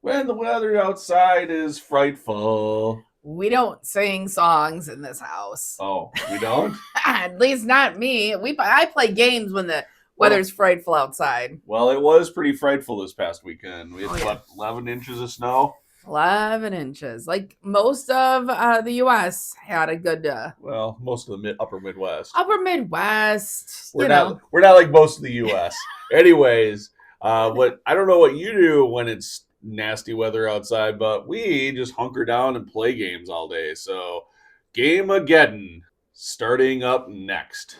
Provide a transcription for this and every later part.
When the weather outside is frightful. We don't sing songs in this house. Oh, we don't? At least not me. I play games when the weather's frightful outside. Well, it was pretty frightful this past weekend. We had 11 inches of snow. 11 inches. Like most of the U.S. had a good... well, most of the upper Midwest. Upper Midwest, We're not like most of the U.S. Anyways, I don't know what you do when it's nasty weather outside, but we just hunker down and play games all day. So, Gameageddon starting up next.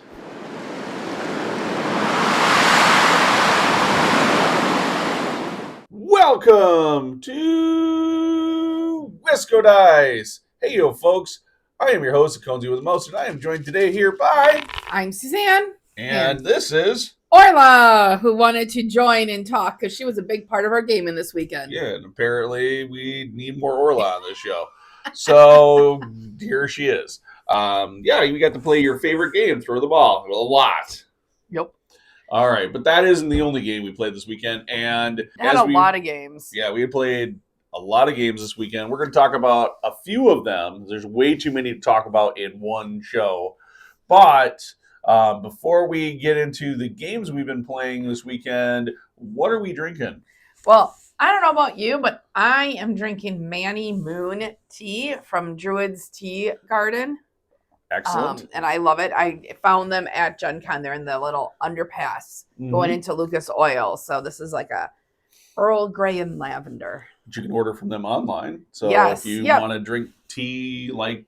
Welcome to Wisco Dice. Hey, yo, folks. I am your host, Conesy with a Mouse, and I am joined today here by... I'm Suzanne. And this is... Orla, who wanted to join and talk because she was a big part of our gaming this weekend. Yeah, and apparently we need more Orla on this show. So here she is. You got to play your favorite game, throw the ball, a lot. Yep. All right, but that isn't the only game we played this weekend. And lot of games. Yeah, we had played a lot of games this weekend. We're going to talk about a few of them. There's way too many to talk about in one show. But... before we get into the games we've been playing this weekend, what are we drinking? Well, I don't know about you, but I am drinking Manny Moon tea from Druid's Tea Garden. Excellent. And I love it. I found them at Gen Con. They're in the little underpass going into Lucas Oil. So this is like a Earl Grey and lavender. But you can order from them online. So yes, if you want to drink tea, like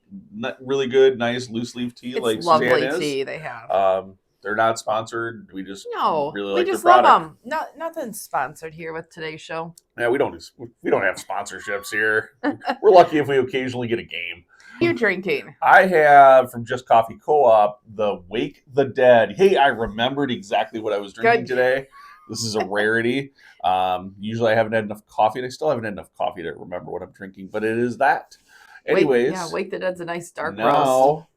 really good, nice loose leaf tea, it's like lovely Suzanne is, tea they have. They're not sponsored. We just really like we just their love product. them. Nothing's sponsored here with today's show. Yeah, we don't have sponsorships here. We're lucky if we occasionally get a game. What are you drinking? I have from Just Coffee Co-op the Wake the Dead. Hey, I remembered exactly what I was drinking today. This is a rarity. Usually I haven't had enough coffee, and I still haven't had enough coffee to remember what I'm drinking, but it is that. Anyways. Wake the Dead's a nice dark roast. Now,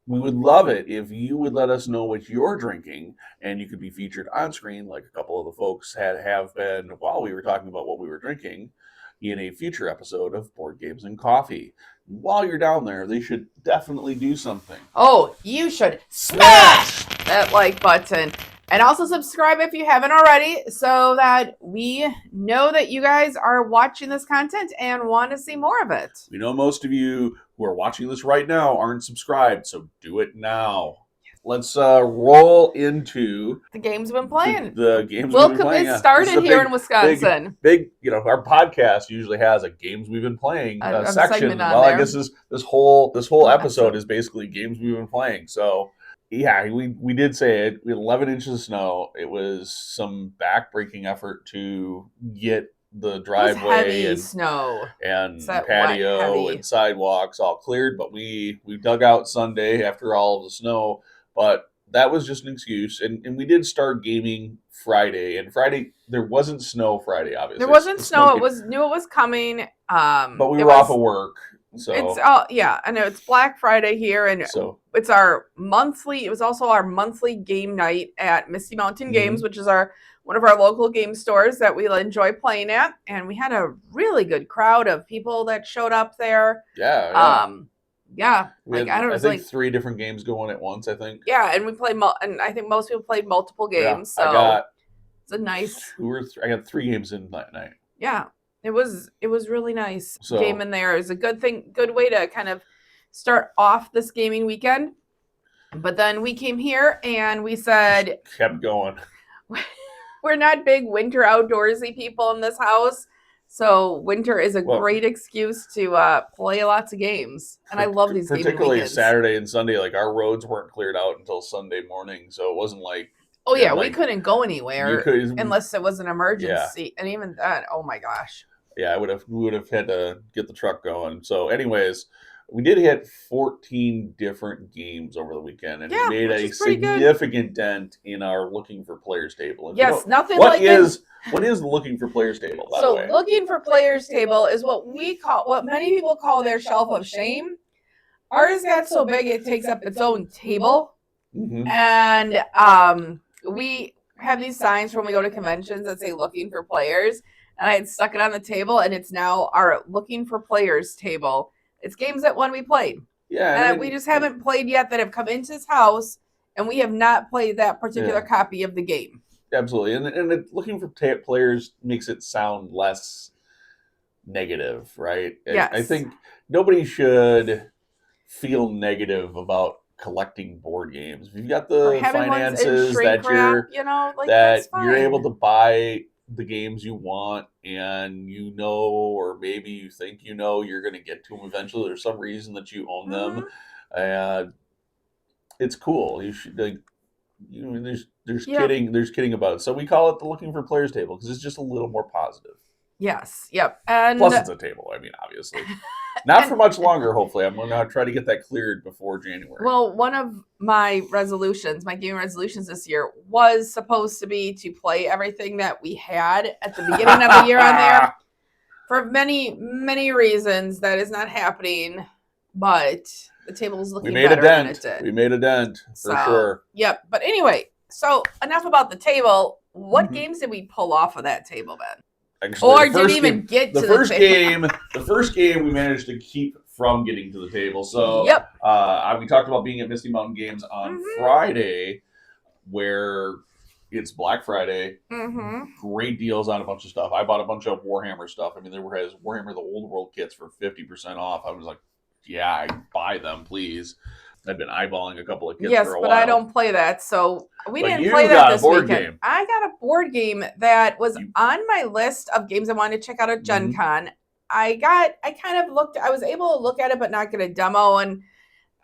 we would love it if you would let us know what you're drinking, and you could be featured on screen like a couple of the folks have been while we were talking about what we were drinking in a future episode of Board Games and Coffee. While you're down there, they should definitely do something. Oh, you should smash that like button. And also subscribe if you haven't already so that we know that you guys are watching this content and want to see more of it. We know most of you who are watching this right now aren't subscribed, so do it now. Let's roll into the games we've been playing. The games we've been playing. Welcome, it started here in Wisconsin. Big, our podcast usually has a games we've been playing section. Well, I guess this whole episode is basically games we've been playing. So. Yeah, we did say it. We had 11 inches of snow. It was some backbreaking effort to get the driveway and snow and patio and sidewalks all cleared. But we dug out Sunday after all of the snow. But that was just an excuse. And we did start gaming Friday. And Friday, there wasn't snow Friday, obviously. There wasn't snow. It was coming. But we were off of work. So it's I know it's Black Friday here, and so it's our monthly. It was also our monthly game night at Misty Mountain Games, which is one of our local game stores that we enjoy playing at. And we had a really good crowd of people that showed up there. Yeah. I think 3 different games going at once. I think. Yeah, and we played, and I think most people played multiple games. Yeah, so it's a nice. I got 3 games in that night. Yeah. It was really nice. Game in there is a good way to kind of start off this gaming weekend. But then we came here and we said, kept going. We're not big winter outdoorsy people in this house. So winter is a great excuse to play lots of games. And I love these gaming particularly weekends. Saturday and Sunday. Like our roads weren't cleared out until Sunday morning. So it wasn't like. Oh, yeah. We couldn't go anywhere unless it was an emergency. Yeah. And even that, oh my gosh. Yeah, we would have had to get the truck going. So anyways, we did hit 14 different games over the weekend, and we made a significant dent in our looking for players table. And nothing what is the looking for players table, by the way? So looking for players table is what many people call their shelf of shame. Ours got so big it takes up its own table. Mm-hmm. And we have these signs when we go to conventions that say looking for players. and I had stuck it on the table, and it's now our looking for players table. It's games that we played. Yeah. And we just haven't played yet that have come into this house, and we have not played that particular copy of the game. Absolutely. And looking for players makes it sound less negative, right? Yes. I think nobody should feel negative about collecting board games. If you've got the finances that you're able to buy the games you want, and or maybe you think you're going to get to them eventually. There's some reason that you own them, and it's cool. You should there's kidding about it. So we call it the looking for players table because it's just a little more positive. Yes. Yep. And plus, it's a table. I mean, obviously, not for much longer. Hopefully, I'm going to try to get that cleared before January. Well, one of my gaming resolutions this year was supposed to be to play everything that we had at the beginning of the year on there. For many, many reasons, that is not happening. But the table is looking better than it did. We made a dent for sure. Yep. But anyway, so enough about the table. What games did we pull off of that table, Ben? Actually, or didn't even get to the table. The first game we managed to keep from getting to the table. So we talked about being at Misty Mountain Games on Friday, where it's Black Friday. Great deals on a bunch of stuff. I bought a bunch of Warhammer stuff. I mean, there was Warhammer the Old World kits for 50% off. I was like, yeah, buy them, please. I've been eyeballing a couple of kits for a while. Yes, but I don't play that, so we didn't play that this weekend. I got a board game that was on my list of games I wanted to check out at Gen Con. I was able to look at it but not get a demo, and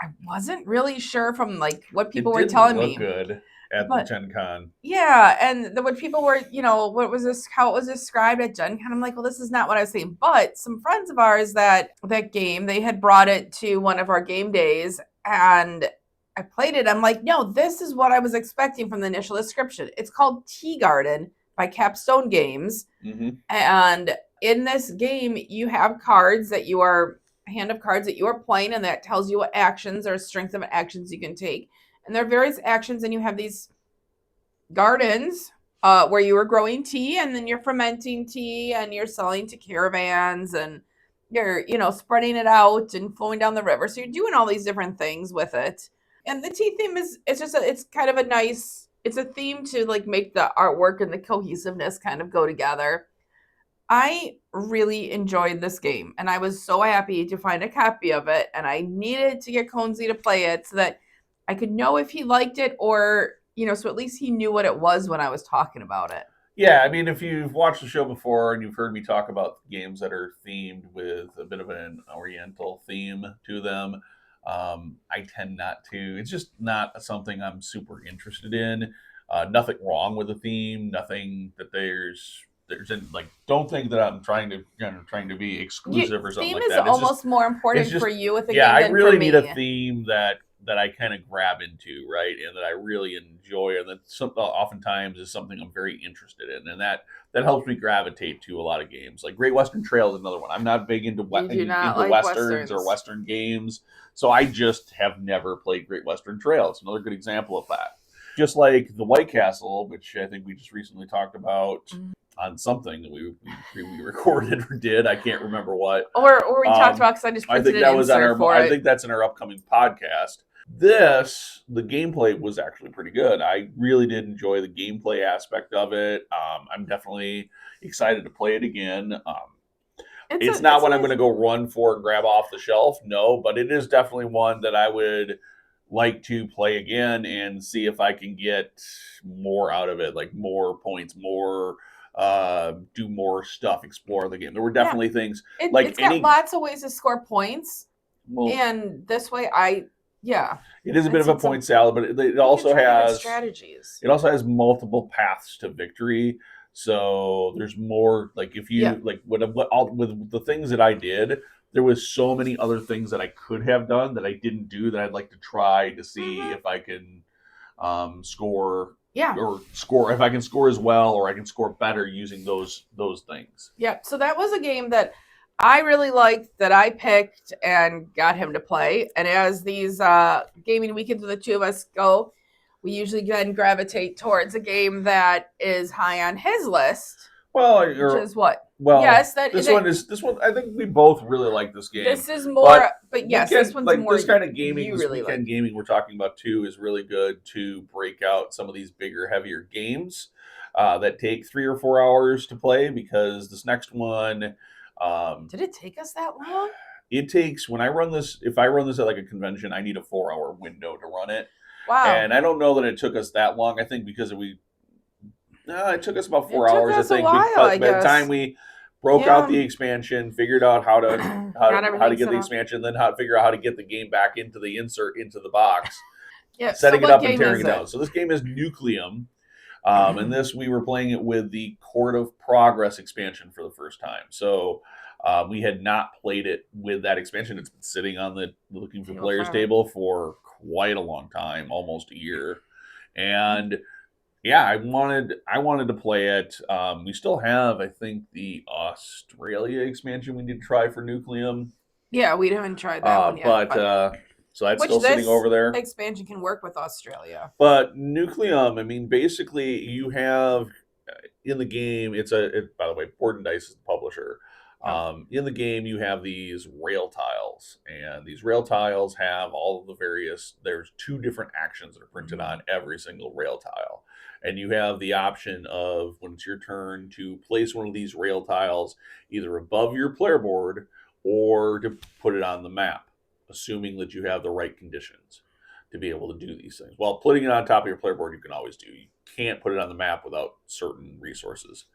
I wasn't really sure from what people were telling me. It didn't look good at the Gen Con. Yeah, and when people were, how it was described at Gen Con, I'm like, well, this is not what I was saying. But some friends of ours that game, they had brought it to one of our game days, and I played it. I'm like, no, this is what I was expecting from the initial description. It's called Tea Garden by Capstone Games. And in this game, you have a hand of cards that you are playing, and that tells you what actions or strength of actions you can take. And there are various actions, and you have these gardens where you are growing tea, and then you're fermenting tea, and you're selling to caravans, and you're, spreading it out and flowing down the river. So you're doing all these different things with it. And the tea theme it's kind of a nice, it's a theme to make the artwork and the cohesiveness kind of go together. I really enjoyed this game, and I was so happy to find a copy of it, and I needed to get Conesy to play it so that I could know if he liked it, or, so at least he knew what it was when I was talking about it. Yeah, I mean, if you've watched the show before and you've heard me talk about games that are themed with a bit of an Oriental theme to them, I tend not to. It's just not something I'm super interested in. Nothing wrong with the theme. Nothing that there's don't think that I'm trying to be exclusive or something like that. Theme is almost more important for you with a game than I really for me. need a theme that I kind of grab into, right, and that I really enjoy, and that oftentimes is something I'm very interested in, and that helps me gravitate to a lot of games. Like Great Western Trail is another one. I'm not big into westerns or Western games, so I just have never played Great Western Trail. It's another good example of that. Just like the White Castle, which I think we just recently talked about on something that we recorded or did. I can't remember what. Or we talked about, because I just printed an insert for it. I think that's in our upcoming podcast. The gameplay was actually pretty good. I really did enjoy the gameplay aspect of it. I'm definitely excited to play it again. It's not one I'm going to go run for and grab off the shelf, no, but it is definitely one that I would like to play again and see if I can get more out of it, like more points, do more stuff, explore the game. There were definitely things it's got lots of ways to score points, and this way it is a bit of a point salad, but it also has strategies. It also has multiple paths to victory. So there's more, if you with the things that I did, there was so many other things that I could have done that I didn't do that I'd like to try to see if I can score. Yeah. Or score, if I can score as well, or I can score better using those things. Yeah. So that was a game that I really liked, that I picked and got him to play. And as these gaming weekends with the two of us go, we usually then gravitate towards a game that is high on his list. Well, which is what? Well, yes, this one. I think we both really like this game. This is more, but yes, this one's like more. This kind of gaming, this really weekend gaming we're talking about too, is really good to break out some of these bigger, heavier games that take 3 or 4 hours to play. Because this next one, did it take us that long? It takes, when I run this, if I run this at like a convention, I need a 4-hour window to run it. Wow! And I don't know that it took us that long. I think because it took us about 4 hours. I think by the time we broke out the expansion, figured out how to get the expansion, then figure out how to get the game back into the insert into the box, setting it up and tearing it out. So this game is Nucleum, and this we were playing it with the Court of Progress expansion for the first time. So we had not played it with that expansion. It's been sitting on the Looking for Players table for quite a long time, almost a year, and yeah, I wanted to play it. We still have, I think, the Australia expansion we need to try for Nucleum. Yeah, we haven't tried that one yet. So that's still sitting over there. Expansion can work with Australia. But Nucleum, I mean, basically, you have in the game. By the way, Board and Dice is the publisher. In the game, you have these rail tiles, and these rail tiles have all of the various. There's 2 different actions that are printed on every single rail tile. And you have the option of, when it's your turn, to place one of these rail tiles either above your player board or to put it on the map, assuming that you have the right conditions to be able to do these things. Well, putting it on top of your player board, you can always do. You can't put it on the map without certain resources.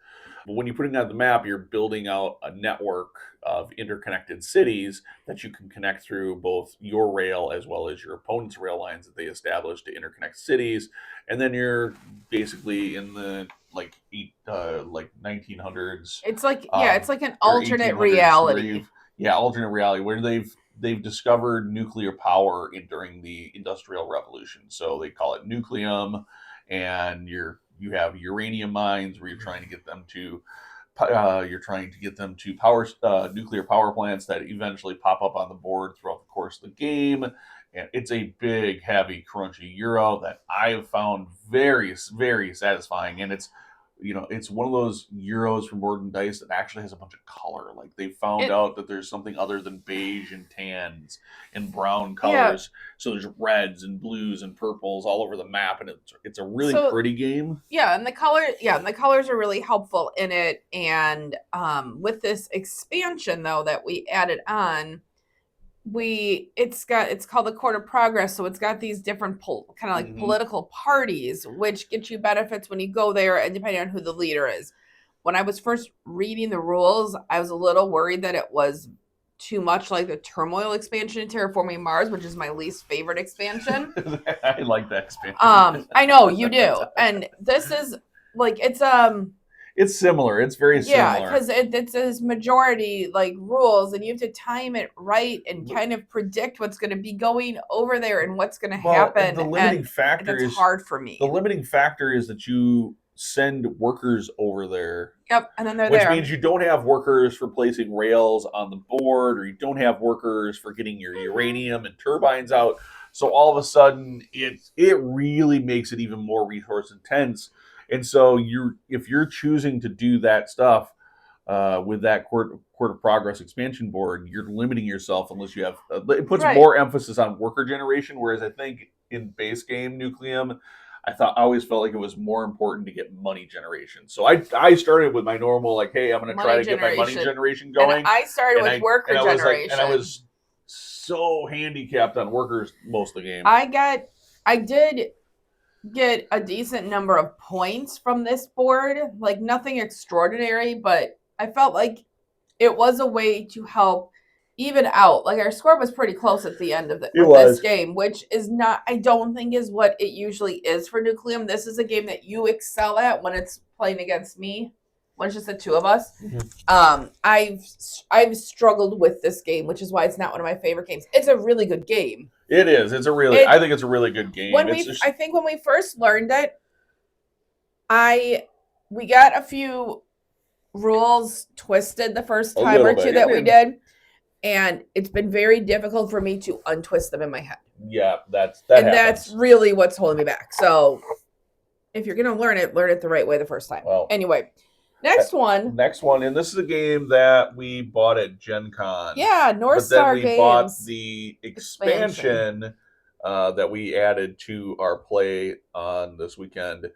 But when you put it on the map, you're building out a network of interconnected cities that you can connect through both your rail as well as your opponent's rail lines that they establish to interconnect cities. And then you're basically in the like 1900s. It's like it's like an alternate reality. Alternate reality where they've discovered nuclear power during the Industrial Revolution. So they call it Nucleum, and you have uranium mines where you're trying to get them to power nuclear power plants that eventually pop up on the board throughout the course of the game. And it's a big, heavy, crunchy Euro that I have found very, very satisfying. And it's one of those Euros from Board and Dice that actually has a bunch of color. Like they found out that there's something other than beige and tans and brown colors. Yeah. So there's reds and blues and purples all over the map, and it's a really pretty game. Yeah, and the colors are really helpful in it. And with this expansion though that we added on, it's called the Court of Progress, so it's got these different kind of like political parties, which get you benefits when you go there, and depending on who the leader is. When I was first reading the rules, I was a little worried that it was too much like the Turmoil expansion in Terraforming Mars, which is my least favorite expansion. I like that expansion. I know you do, and this is like it's similar. It's very similar. Yeah, because it's this majority like rules, and you have to time it right and kind of predict what's going to be going over there and what's going to happen. And the limiting factor is hard for me. The limiting factor is that you send workers over there. Yep, and then they're which there. Which means you don't have workers for placing rails on the board, or you don't have workers for getting your uranium and turbines out. So all of a sudden, it really makes it even more resource intense. And so if you're choosing to do that stuff with that Court of Progress expansion board, you're limiting yourself unless you have. It puts more emphasis on worker generation, whereas I think in base game Nucleum, I always felt like it was more important to get money generation. So I started with my normal hey, I'm going to try to get my money generation going. And I started with worker generation, and I was so handicapped on workers most of the game. I did get a decent number of points from this board, like nothing extraordinary, but I felt like it was a way to help even out. Like our score was pretty close at the end of this game, which is not, I don't think is what it usually is for Nucleum. This is a game that you excel at when it's playing against me, when it's just the two of us. Mm-hmm. I've struggled with this game, which is why it's not one of my favorite games. It's a really good game. It is. I think it's a really good game. I think when we first learned it, we got a few rules twisted the first time or two that we did, and it's been very difficult for me to untwist them in my head. Yeah, that's really what's holding me back. So if you're gonna learn it the right way the first time. Well, anyway, Next one, and this is a game that we bought at Gen Con. Yeah, North Star Games. But then we bought the expansion that we added to our play on this weekend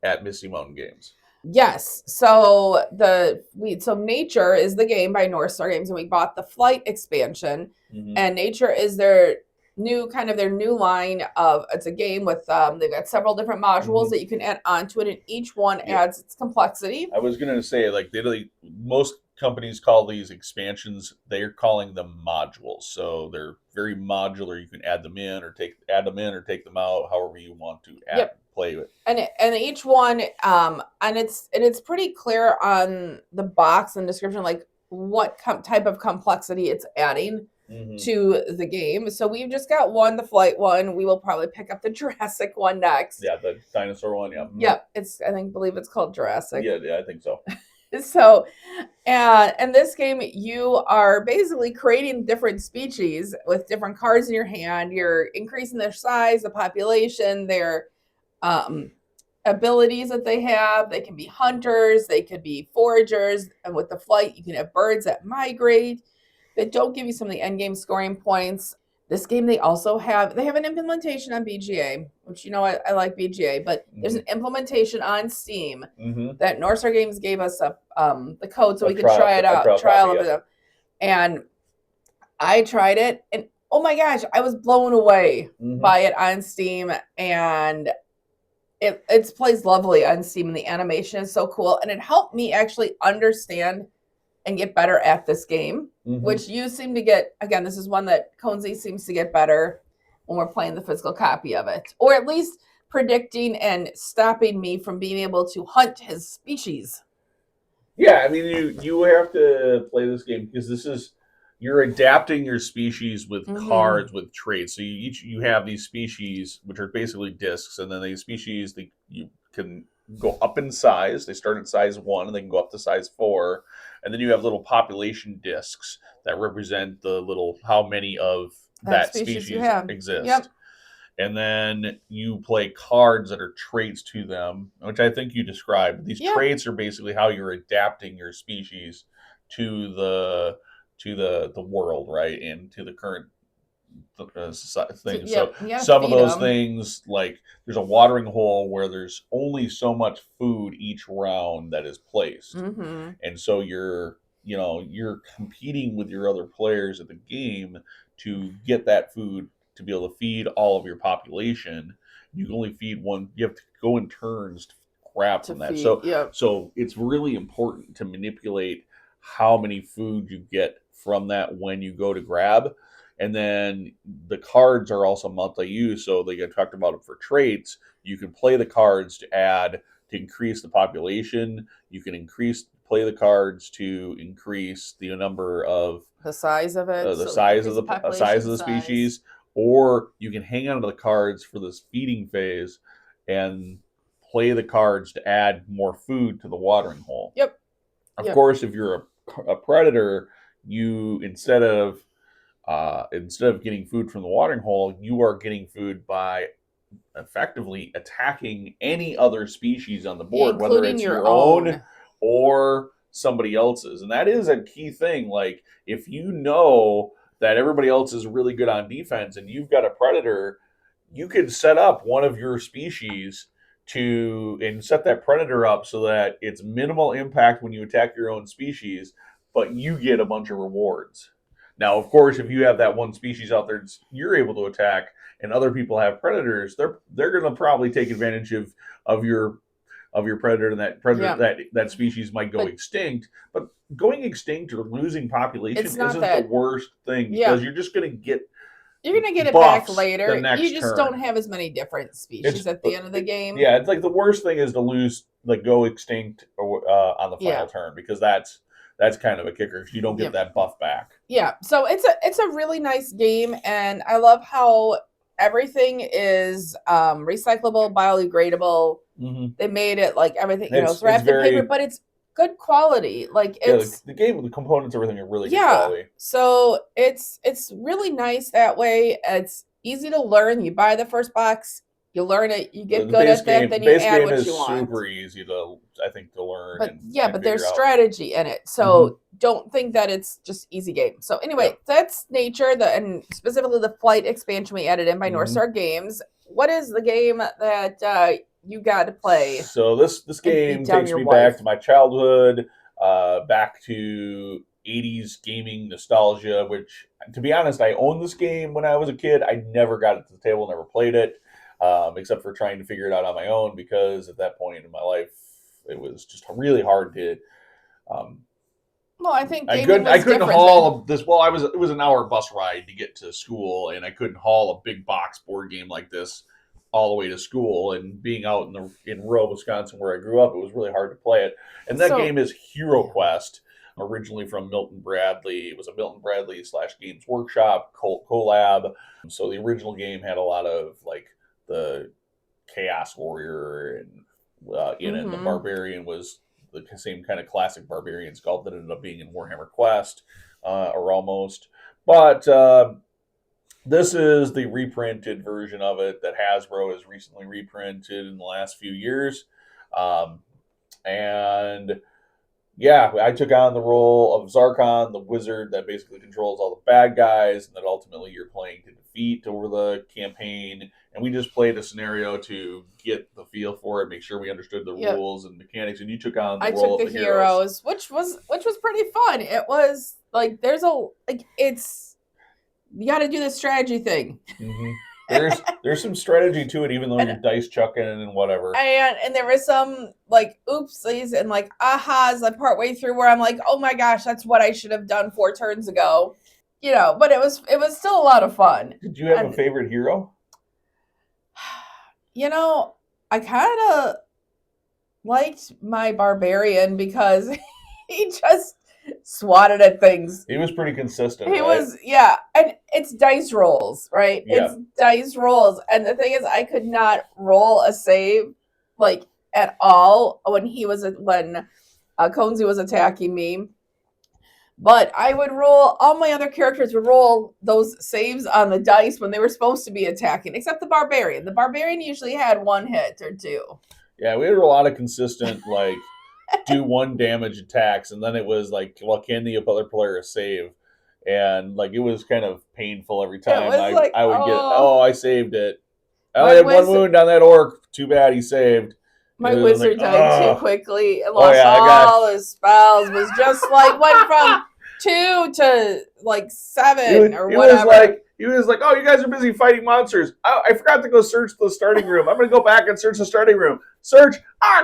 at Misty Mountain Games. Yes. So Nature is the game by North Star Games, and we bought the Flight expansion. And Nature is their new line of, it's a game with they've got several different modules that you can add onto it, and each one adds its complexity. I was gonna say, like, most companies call these expansions, they're calling them modules. So they're very modular. You can add them in or take them out, however you want to play with. And each one, and it's pretty clear on the box and description, like what type of complexity it's adding to the game. So we've just got one, the Flight one. We will probably pick up the Jurassic one next. Yeah, the dinosaur one. Yeah. Yep. I believe it's called Jurassic. Yeah, I think so. So, in this game, you are basically creating different species with different cards in your hand. You're increasing their size, the population, their abilities that they have. They can be hunters, they could be foragers, and with the Flight, you can have birds that migrate that don't give you some of the end game scoring points. This game, they have an implementation on BGA, which, I like BGA, but there's an implementation on Steam that North Star Games gave us the code so we could try it out, trial of it. And I tried it, and oh my gosh, I was blown away by it on Steam, and it plays lovely on Steam, and the animation is so cool, and it helped me actually understand and get better at this game, which you seem to get. Again, this is one that Conesy seems to get better when we're playing the physical copy of it, or at least predicting and stopping me from being able to hunt his species. Yeah, I mean, you have to play this game because you're adapting your species with cards, with traits. So you have these species, which are basically discs, and then these species, you can go up in size. They start at size 1, and they can go up to size 4. And then you have little population discs that represent how many of that species exist. Yep. And then you play cards that are traits to them, which I think you described. These traits are basically how you're adapting your species to the world, right? And to the current things. So some of those things, like there's a watering hole where there's only so much food each round that is placed, and so you're competing with your other players at the game to get that food to be able to feed all of your population. You can only feed one. You have to go in turns to grab from that. So it's really important to manipulate how many food you get from that when you go to grab. And then the cards are also multi-use, so they get talked about it for traits. You can play the cards to increase the population. You can play the cards to increase the number of the size of it, the size of the species, or you can hang on to the cards for this feeding phase and play the cards to add more food to the watering hole. Yep. Of course, if you're a predator, you instead of getting food from the watering hole, you are getting food by effectively attacking any other species on the board, including whether it's your own or somebody else's. And that is a key thing. Like, if you know that everybody else is really good on defense and you've got a predator, you could set up one of your species and set that predator up so that it's minimal impact when you attack your own species, but you get a bunch of rewards. Now, of course, if you have that one species out there you're able to attack, and other people have predators, they're going to probably take advantage of your predator, and that species might go extinct. But going extinct or losing population isn't the worst thing, because you're just going to get it back later. You just don't have as many different species at the end of the game. Yeah, it's like the worst thing is to lose, like go extinct on the final turn, because that's kind of a kicker, because you don't get that buff back. Yeah, so it's a really nice game, and I love how everything is recyclable, biodegradable. They made it like everything, it's wrapped in paper, but it's good quality. Like, it's the game, the components, everything are really good quality. So it's really nice that way. It's easy to learn. You buy the first box, You learn it, you get good at that, then you add what you want. Base game is super easy to learn. But there's strategy in it. So don't think that it's just easy game. So anyway, that's Nature, and specifically the Flight expansion we added in by North Star Games. What is the game that you got to play? So this game takes me back to my childhood, back to 80s gaming nostalgia, which, to be honest, I owned this game when I was a kid. I never got it to the table, never played it, except for trying to figure it out on my own, because at that point in my life, it was just really hard to. Well, I think I couldn't haul this. Well, it was an hour bus ride to get to school, and I couldn't haul a big box board game like this all the way to school. And being out in rural Wisconsin where I grew up, it was really hard to play it. And that game is Hero Quest, originally from Milton Bradley. It was a Milton Bradley / Games Workshop collab. So the original game had a lot of like the Chaos Warrior and in it. The Barbarian was the same kind of classic Barbarian sculpt that ended up being in Warhammer Quest, or almost. But this is the reprinted version of it that Hasbro has recently reprinted in the last few years. And yeah, I took on the role of Zarkon, the wizard that basically controls all the bad guys, and that ultimately you're playing to defeat over the campaign. And we just played a scenario to get the feel for it, make sure we understood the rules and mechanics. And you took on the role of the heroes, which was pretty fun. It was like you got to do the strategy thing. There's some strategy to it, even though you're dice chucking and whatever. And there was some like oopsies and like ahas like partway through where I'm like, oh my gosh, that's what I should have done 4 turns ago. But it was still a lot of fun. Did you have a favorite hero? I kind of liked my barbarian because he just swatted at things. He was pretty consistent. He was, and it's dice rolls, right? Yeah. It's dice rolls, and the thing is, I could not roll a save like at all when Conesy was attacking me. But I would roll, all my other characters would roll those saves on the dice when they were supposed to be attacking, except the Barbarian. The Barbarian usually had 1 hit or 2. Yeah, we had a lot of consistent, like, do 1 damage attacks, and then it was like, well, can the other player save? And, like, it was kind of painful every time. I would get, I saved it. I had 1 wound on that orc. Too bad he saved. My wizard died too quickly and lost all his spells. Was just like went from 2 to like 7 or whatever. He was like, oh, you guys are busy fighting monsters. I forgot to go search the starting room. I'm going to go back and search the starting room. Search.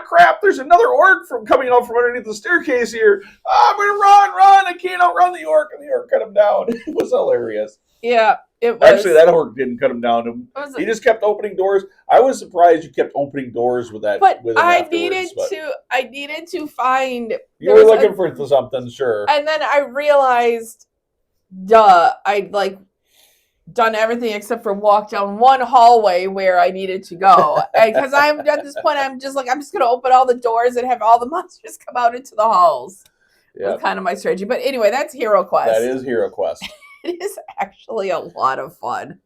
Crap, there's another orc coming out from underneath the staircase here. I'm going to run. I can't outrun the orc. And the orc cut him down. It was hilarious. Yeah, it was. Actually, that orc didn't cut him down. He just kept opening doors. I was surprised you kept opening doors with that. But I needed to find. You were looking for something, sure. And then I realized, I'd like done everything except for walk down 1 hallway where I needed to go. Because I'm at this point, I'm just going to open all the doors and have all the monsters come out into the halls. Yeah, that's kind of my strategy. But anyway, that's Hero Quest. That is Hero Quest. It is actually a lot of fun.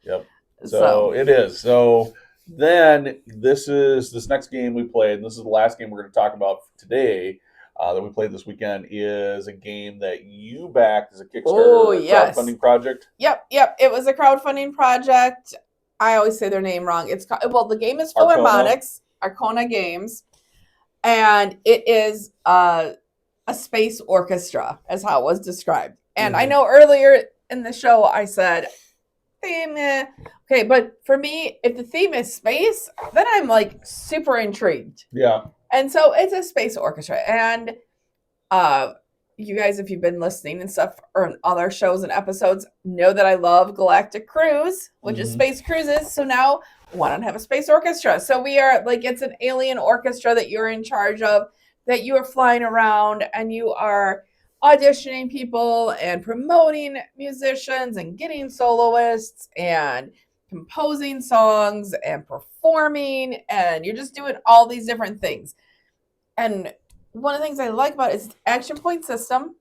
Yep. So it is. So then this next game we played, and this is the last game we're going to talk about today, that we played this weekend, is a game that you backed as a Kickstarter crowdfunding project. Yep. It was a crowdfunding project. I always say their name wrong. It's the game is Philharmonics, Arcona Games, and it is a space orchestra, as how it was described. And I know earlier in the show I said, theme, okay, but for me, if the theme is space, then I'm like super intrigued. Yeah. And so it's a space orchestra. And you guys, if you've been listening and stuff or other shows and episodes, know that I love Galactic Cruise, which is space cruises. So now why not have a space orchestra? So we are like, it's an alien orchestra that you're in charge of, that you are flying around and you are auditioning people and promoting musicians and getting soloists and composing songs and performing, and you're just doing all these different things. And one of the things I like about it is the action point system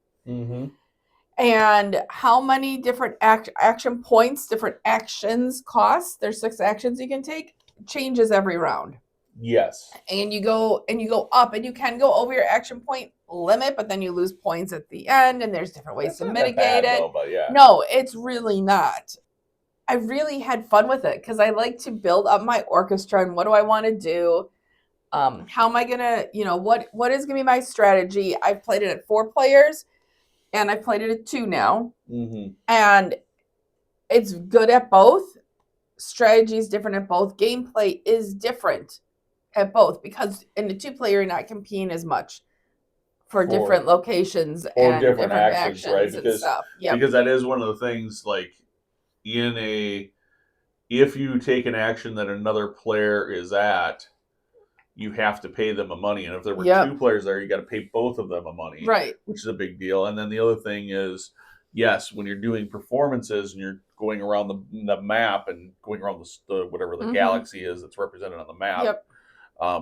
and how many different action points, different actions cost. There's 6 actions you can take. changes every round. Yes. And you go up, and you can go over your action point limit, but then you lose points at the end, and there's different ways to mitigate it. Though, but yeah. No, it's really not. I really had fun with it because I like to build up my orchestra and what do I want to do? How am I gonna, what is gonna be my strategy? I've played it at 4 players, and I've played it at 2 now, and it's good at both. Strategy is different at both. Gameplay is different at both because in the 2-player you're not competing as much for different locations and different actions, right? Because that is one of the things, like if you take an action that another player is at, you have to pay them a money, and if there were 2 players there, you got to pay both of them a money, right? Which is a big deal. And then the other thing is, yes, when you're doing performances and you're going around the map and going around the whatever the galaxy is that's represented on the map,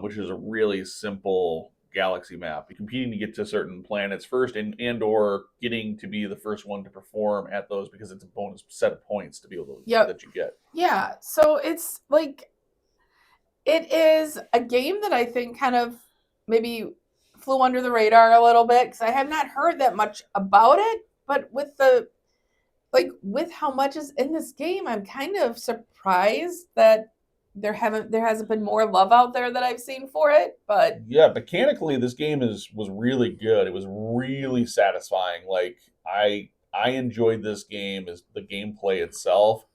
which is a really simple galaxy map. You're competing to get to certain planets first, and or getting to be the first one to perform at those because it's a bonus set of points to be able to that you get. Yeah, so it's like it is a game that I think kind of maybe flew under the radar a little bit because I have not heard that much about it. But with how much is in this game, I'm kind of surprised that there hasn't been more love out there that I've seen for it. But yeah, mechanically, this game was really good. It was really satisfying. Like I enjoyed this game as the gameplay itself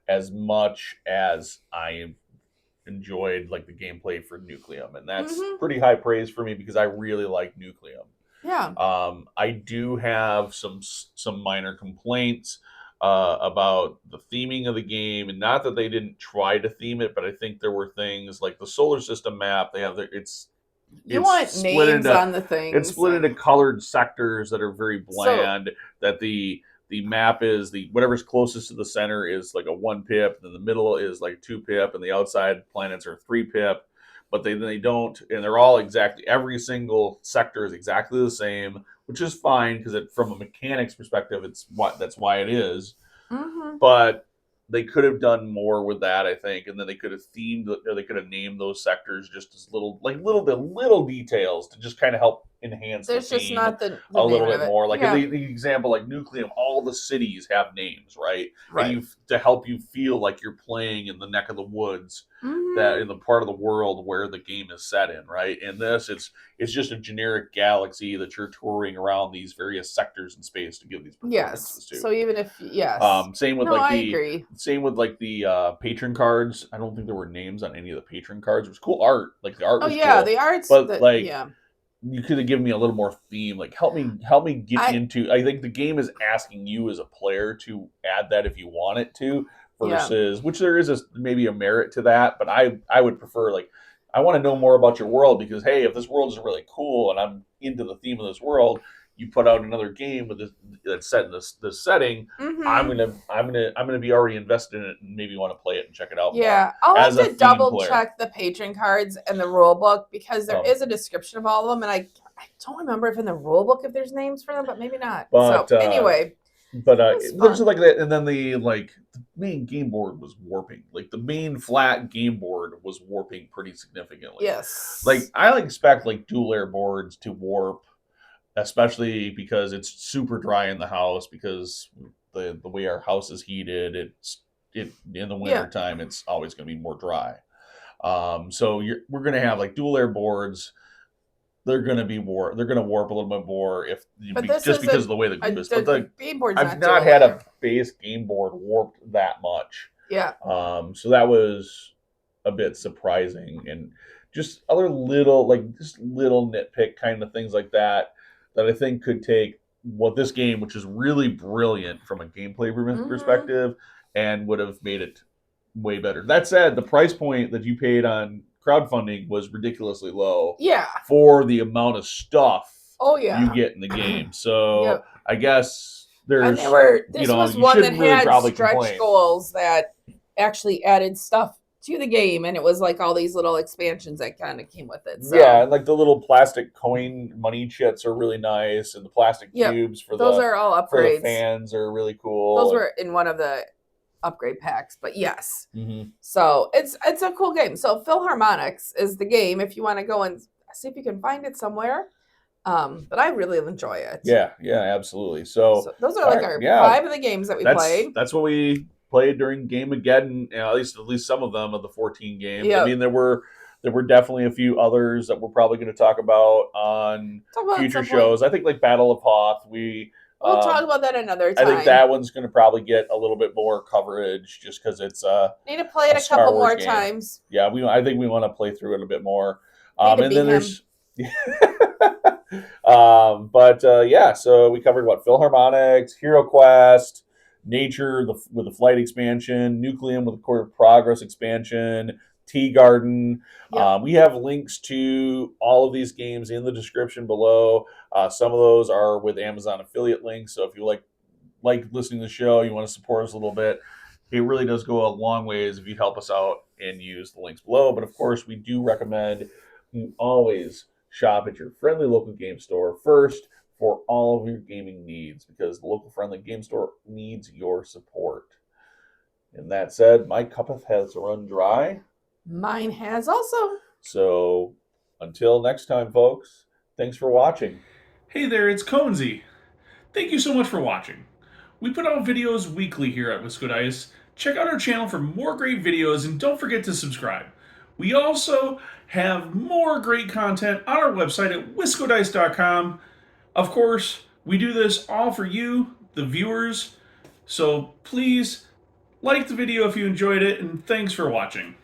as much as I enjoyed like the gameplay for Nucleum, and that's pretty high praise for me because I really like Nucleum. Yeah. I do have some minor complaints about the theming of the game, and not that they didn't try to theme it, but I think there were things like the solar system map. They have you want names on the things. It's split into colored sectors that are very bland. That the map is whatever's closest to the center is like a 1 pip, and then the middle is like 2 pip, and the outside planets are 3 pip. But they don't, and they're all exactly, every single sector is exactly the same, which is fine because from a mechanics perspective, that's why it is. But they could have done more with that, I think, and then they could have they could have named those sectors just as little details to just kind of help enhance There's the just not the a little bit more. Like in the example, like Nucleum, all the cities have names, right? And to help you feel like you're playing in the neck of the woods, that in the part of the world where the game is set in, right? And this, it's just a generic galaxy that you're touring around these various sectors in space to give these performances to. So even if same with same with like the patron cards. I don't think there were names on any of the patron cards. It was cool art. Like the art was cool. The art's you could have given me a little more theme. Like help me get into. I think the game is asking you as a player to add that if you want it to, versus which there is maybe a merit to that. But I would prefer, like, I want to know more about your world because, hey, if this world is really cool and I'm into the theme of this world, you put out another game with that's set in this setting. I'm gonna be already invested in it and maybe want to play it and check it out. Yeah, I'll have to double check the patron cards and the rule book because there is a description of all of them, and I don't remember if in the rule book if there's names for them, but maybe not. But so anyway, there's like that, and then the main game board was warping. Like the main flat game board was warping pretty significantly. Yes, like I expect like dual air boards to warp. Especially because it's super dry in the house because the way our house is heated, in the winter time it's always going to be more dry. So we're going to have like dual air boards. They're going to warp a little bit more because of the way the group is. But the game board's I've not had a base game board warped that much. Yeah. So that was a bit surprising, and just other little nitpick kind of things like that I think could take this game, which is really brilliant from a gameplay perspective, and would have made it way better. That said, the price point that you paid on crowdfunding was ridiculously low. Yeah. For the amount of stuff you get in the game. So I guess this was one that had stretch goals that actually added stuff to the game, and it was like all these little expansions that kind of came with it. So. Yeah, and like the little plastic coin money chits are really nice, and the plastic cubes for those are all upgrades. For the fans are really cool. Those were in one of the upgrade packs, but yes. Mm-hmm. So it's a cool game. So Philharmonics is the game if you want to go and see if you can find it somewhere. But I really enjoy it. Yeah, absolutely. So those are like our 5 of the games that we played. That's what we played during Gameageddon. At least some of them of the 14 games. Yep. I mean, there were definitely a few others that we're probably going to talk about on future shows. I think like Battle of Hoth. We'll talk about that another time. I think that one's going to probably get a little bit more coverage just because it's need to play it a couple more times. Yeah, I think we want to play through it a bit more. And then there's. So we covered Philharmonics, Hero Quest, Nature with the flight expansion, Nucleum with the Court of Progress expansion, Tea Garden. Yep. We have links to all of these games in the description below. Some of those are with Amazon affiliate links. So if you like listening to the show, you want to support us a little bit, it really does go a long ways if you help us out and use the links below. But of course, we do recommend you always shop at your friendly local game store first for all of your gaming needs, because the local friendly game store needs your support. And that said, my cup has run dry. Mine has also. So until next time, folks, thanks for watching. Hey there, it's Conesy. Thank you so much for watching. We put out videos weekly here at Wisco Dice. Check out our channel for more great videos and don't forget to subscribe. We also have more great content on our website at wiscodice.com. Of course, we do this all for you, the viewers. So please like the video if you enjoyed it, and thanks for watching.